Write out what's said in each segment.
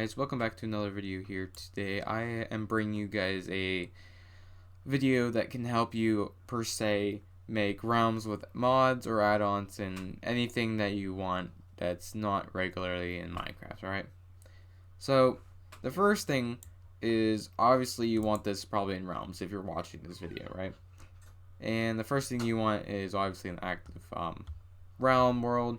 Guys, welcome back to another video here. Today I am bringing you guys a video that can help you per se make realms with mods or add-ons and anything that you want that's not regularly in Minecraft. Alright, so the first thing is obviously you want this probably in realms if you're watching this video, right? And the first thing you want is obviously an active realm world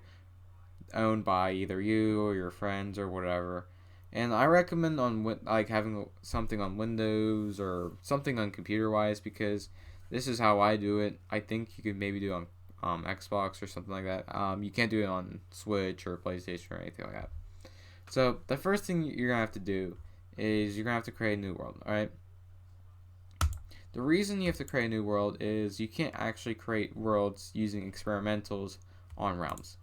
owned by either you or your friends or whatever. And I recommend on having something on Windows or something on computer-wise, because this is how I do it. I think you could maybe do it on Xbox or something like that. You can't do it on Switch or PlayStation or anything like that. So the first thing you're gonna have to do is you're gonna have to create a new world. All right. The reason you have to create a new world is you can't actually create worlds using experimentals on realms.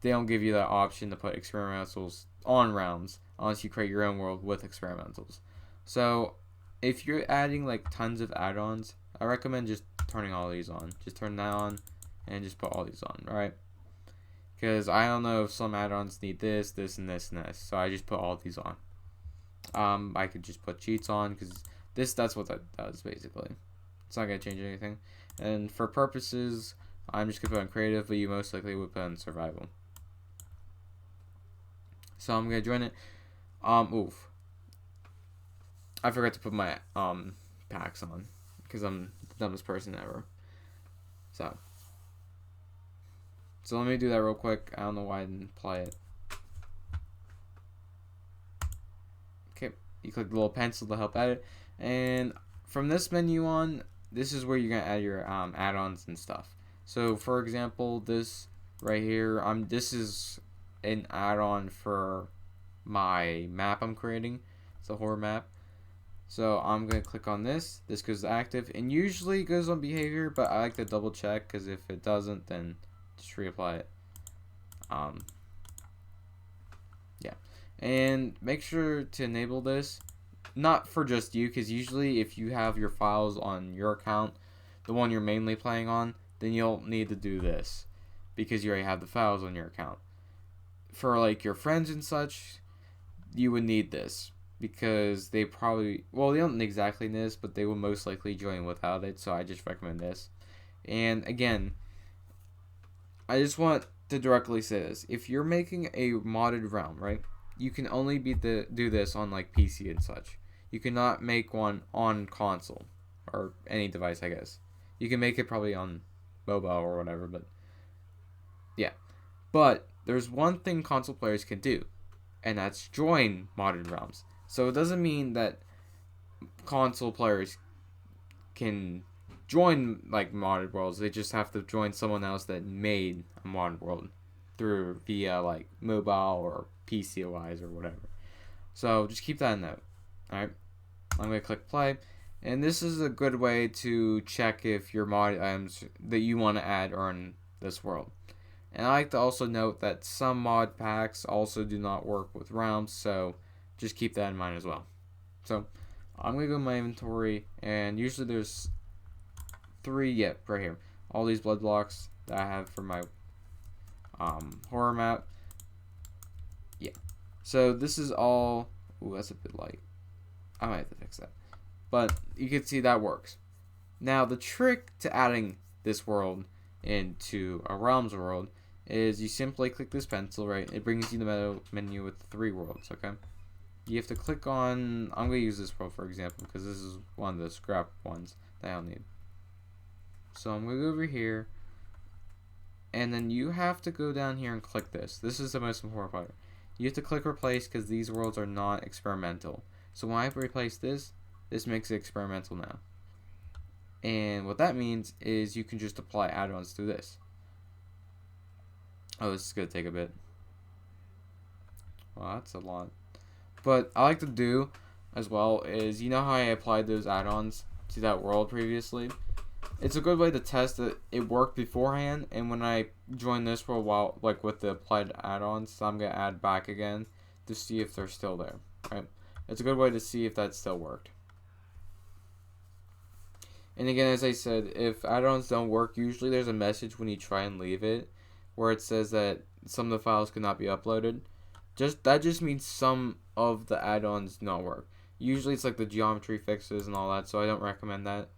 They don't give you that option to put experimentals on realms unless you create your own world with experimentals. So if you're adding like tons of add-ons, I recommend just turning all these on. Just turn that on and just put all these on, alright? Because I don't know if some add-ons need this, this, and this, and this. So I just put all these on. I could just put cheats on because that's what that does basically. It's not going to change anything. And for purposes, I'm just going to put on creative, but you most likely would put on survival. So I'm gonna join it. Oof. I forgot to put my packs on because I'm the dumbest person ever. So let me do that real quick. I don't know why I didn't play it. Okay, you click the little pencil to help edit, and from this menu on, this is where you're gonna add your add-ons and stuff. So for example, this right here, this is an add-on for my map I'm creating. It's a horror map. So I'm going to click on this. This goes to active, and usually it goes on behavior, but I like to double check because if it doesn't, then just reapply it. Yeah. And make sure to enable this. Not for just you, because usually if you have your files on your account, the one you're mainly playing on, then you'll need to do this because you already have the files on your account. For like your friends and such, you would need this because they probably, well, they don't exactly need this, but they will most likely join without it. So I just recommend this. And again, I just want to directly say this: if you're making a modded realm, right, you can only do this on like PC and such. You cannot make one on console or any device, I guess. You can make it probably on mobile or whatever, but yeah. But there's one thing console players can do, and that's join modded realms. So it doesn't mean that console players can join like modded worlds. They just have to join someone else that made a modded world via like mobile or PC wise or whatever. So just keep that in note. Alright, I'm going to click play. And this is a good way to check if your mod items that you want to add are in this world. And I like to also note that some mod packs also do not work with realms, so just keep that in mind as well. So I'm going to go in my inventory, and usually there's 3, right here. All these blood blocks that I have for my horror map. Yeah. So this is all, ooh, that's a bit light. I might have to fix that. But you can see that works. Now the trick to adding this world into a realms world is you simply click this pencil, right? It brings you the menu with 3 worlds, okay? You have to click on, I'm going to use this world for example because this is one of the scrap ones that I don't need. So I'm going to go over here, and then you have to go down here and click this. This is the most important part. You have to click replace because these worlds are not experimental. So when I replace this makes it experimental now. And what that means is you can just apply add-ons through this. Oh, this is going to take a bit. Well, that's a lot. But I like to do as well is, you know how I applied those add-ons to that world previously? It's a good way to test that it worked beforehand, and when I join this world while with the applied add-ons, so I'm going to add back again to see if they're still there. Right? It's a good way to see if that still worked. And again, as I said, if add-ons don't work, usually there's a message when you try and leave it where it says that some of the files cannot be uploaded. That just means some of the add-ons do not work. Usually it's like the geometry fixes and all that, so I don't recommend that.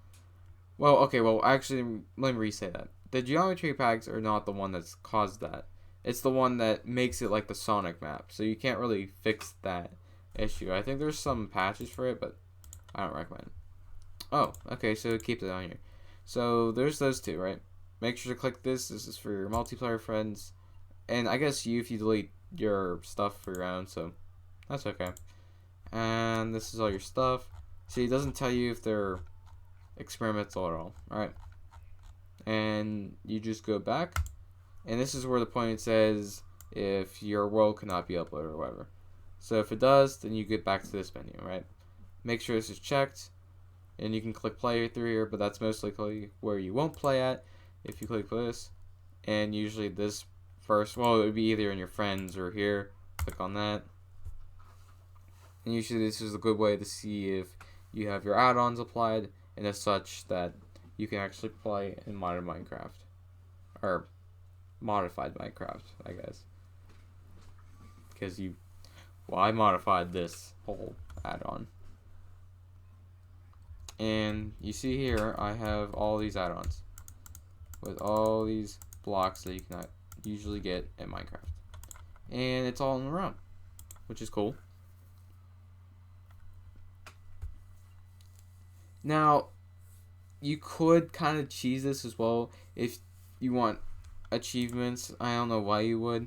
Well, okay, well, actually, let me re-say that. The geometry packs are not the one that's caused that. It's the one that makes it like the Sonic map, so you can't really fix that issue. I think there's some patches for it, but I don't recommend it. Oh, okay, so keep it on here. So there's those two, right? Make sure to click this. This is for your multiplayer friends. And I guess you if you delete your stuff for your own, so that's okay. And this is all your stuff. See, it doesn't tell you if they're experimental at all. Alright. And you just go back. And this is where the point says if your world cannot be uploaded or whatever. So if it does, then you get back to this menu, right? Make sure this is checked. And you can click play through here, but that's most likely where you won't play at if you click this. And usually this first, well, it would be either in your friends or here. Click on that. And usually this is a good way to see if you have your add-ons applied and as such that you can actually play in modern Minecraft. Or modified Minecraft, I guess. Because I modified this whole add-on. And you see here, I have all these add-ons with all these blocks that you cannot usually get in Minecraft. And it's all in a row, which is cool. Now, you could kind of cheese this as well if you want achievements. I don't know why you would.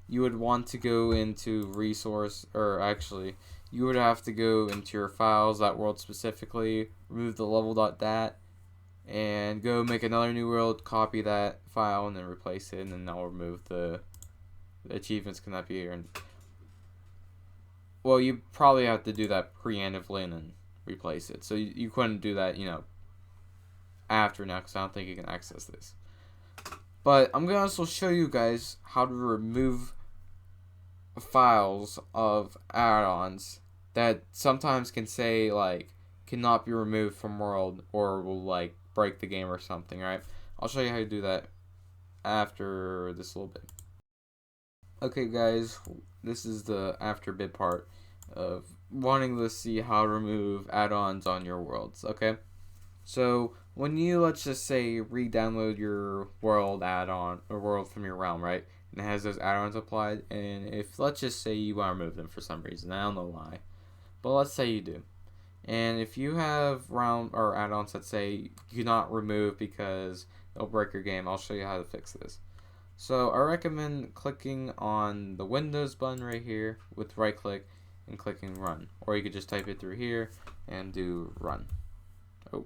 You would want to go into resource, or actually, you would have to go into your files, that world specifically, remove the level.dat, and go make another new world, copy that file, and then replace it, and then I'll remove the achievements cannot be here. And, well, you probably have to do that preemptively and then replace it. So you couldn't do that, after now, because I don't think you can access this. But I'm going to also show you guys how to remove files of add-ons that sometimes can say, like, cannot be removed from world or will, like, break the game or something, right? I'll show you how to do that after this little bit. Okay, guys, this is the after bit part of wanting to see how to remove add-ons on your worlds, okay? So when you, let's just say, re-download your world add-on or world from your realm, right? And it has those add-ons applied, and if, let's just say you want to remove them for some reason, I don't know why, but let's say you do. And if you have realm or add-ons that say you cannot remove because they'll break your game, I'll show you how to fix this. So I recommend clicking on the Windows button right here with right click and clicking run, or you could just type it through here and do run. Oh,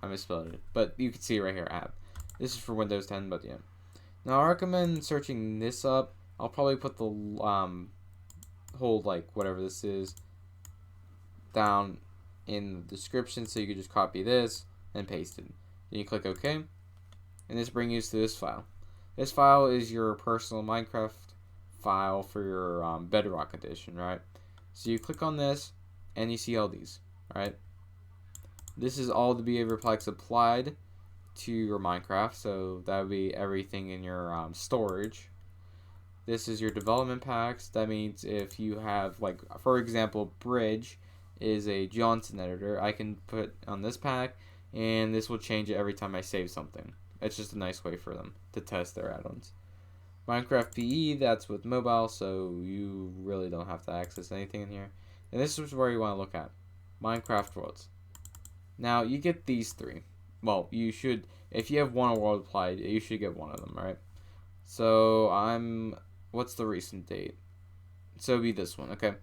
I misspelled it, but you can see it right here, app. This is for Windows 10, but yeah. Now I recommend searching this up. I'll probably put the whole, like, whatever this is down in the description, so you can just copy this and paste it. Then you click OK, and this brings you to this file. This file is your personal Minecraft file for your Bedrock edition, right? So you click on this, and you see all these, right? This is all the behavior packs applied to your Minecraft, so that would be everything in your storage. This is your development packs. That means if you have, like, for example, Bridge is a Johnson editor, I can put on this pack, and this will change it every time I save something. It's just a nice way for them to test their add-ons. Minecraft PE, that's with mobile, so you really don't have to access anything in here. And this is where you want to look at Minecraft worlds. Now you get these three. Well, you should, if you have one world applied, you should get one of them, right? So what's the recent date? So it'd be this one, okay?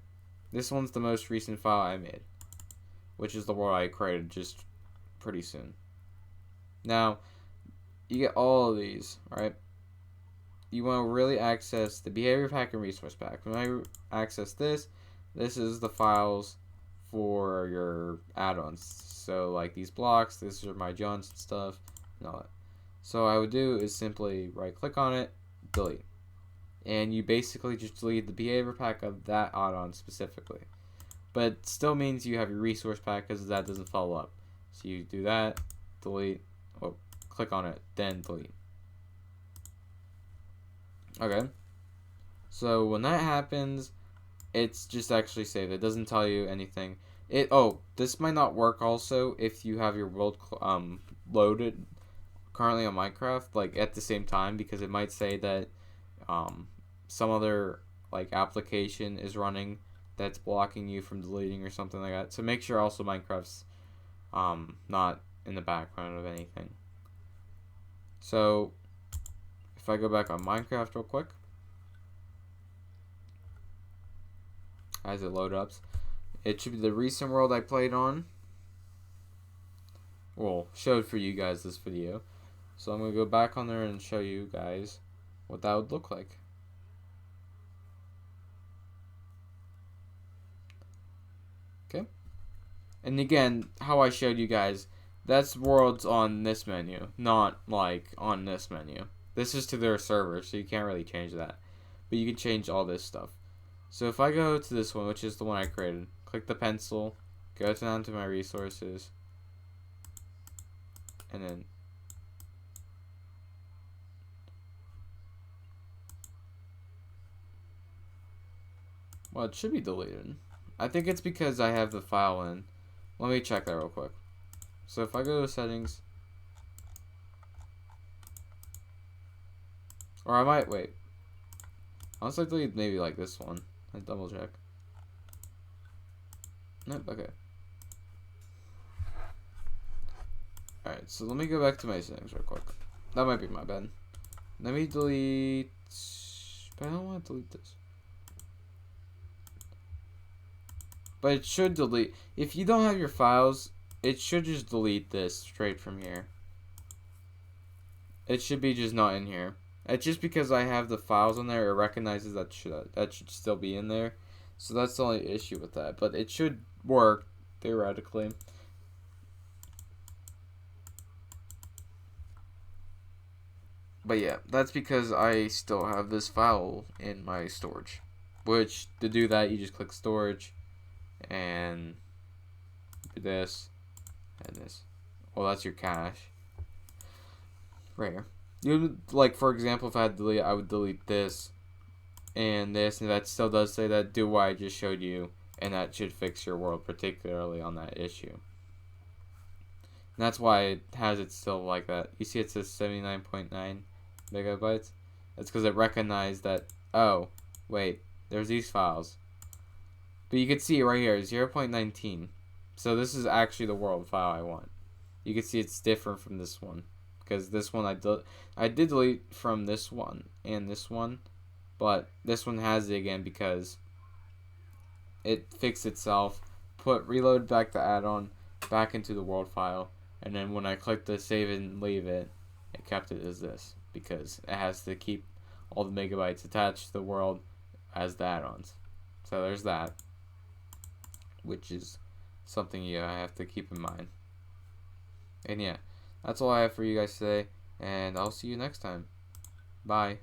This one's the most recent file I made, which is the world I created just pretty soon. Now, you get all of these, right? You want to really access the behavior pack and resource pack. When I access this is the files for your add-ons. So like these blocks, this are my Johnson stuff, and all that. So what I would do is simply right click on it, delete. And you basically just delete the behavior pack of that add-on specifically. But it still means you have your resource pack because that doesn't follow up. So you do that, delete, oh, click on it, then delete. Okay. So when that happens, it's just actually saved. It doesn't tell you anything. This might not work also if you have your world loaded currently on Minecraft like at the same time, because it might say that some other like application is running that's blocking you from deleting or something like that. So make sure also Minecraft's not in the background of anything. So if I go back on Minecraft real quick, as it load up, it should be the recent world I played on. Well, showed for you guys this video. So I'm going to go back on there and show you guys what that would look like. Okay. And again, how I showed you guys, that's worlds on this menu, not like on this menu. This is to their server, so you can't really change that. But you can change all this stuff. So if I go to this one, which is the one I created, click the pencil, go down to my resources, and then well, it should be deleted. I think it's because I have the file in. Let me check that real quick. So if I go to settings, or I might wait. I'll delete maybe like this one. I double check. Nope. Okay. All right. So let me go back to my settings real quick. That might be my bad. Let me delete. But I don't want to delete this. But it should delete. If you don't have your files, it should just delete this straight from here. It should be just not in here. It's just because I have the files on there, it recognizes that should still be in there. So that's the only issue with that. But it should work, theoretically. But yeah, that's because I still have this file in my storage. Which, to do that, you just click storage. And this and this. Well, that's your cache right here. You like, for example, if I had to delete, I would delete this and this, and that still does say that do what I just showed you, and that should fix your world, particularly on that issue. And that's why it has it still like that. You see, it says 79.9 megabytes. That's because it recognized that. Oh, wait, there's these files. But you can see it right here, 0.19. So this is actually the world file I want. You can see it's different from this one. Because this one I did delete from this one and this one. But this one has it again because it fixed itself. Reload back the add-on back into the world file. And then when I clicked the save and leave it, it kept it as this. Because it has to keep all the megabytes attached to the world as the add-ons. So there's that, which is something you have to keep in mind. And yeah, that's all I have for you guys today, and I'll see you next time. Bye.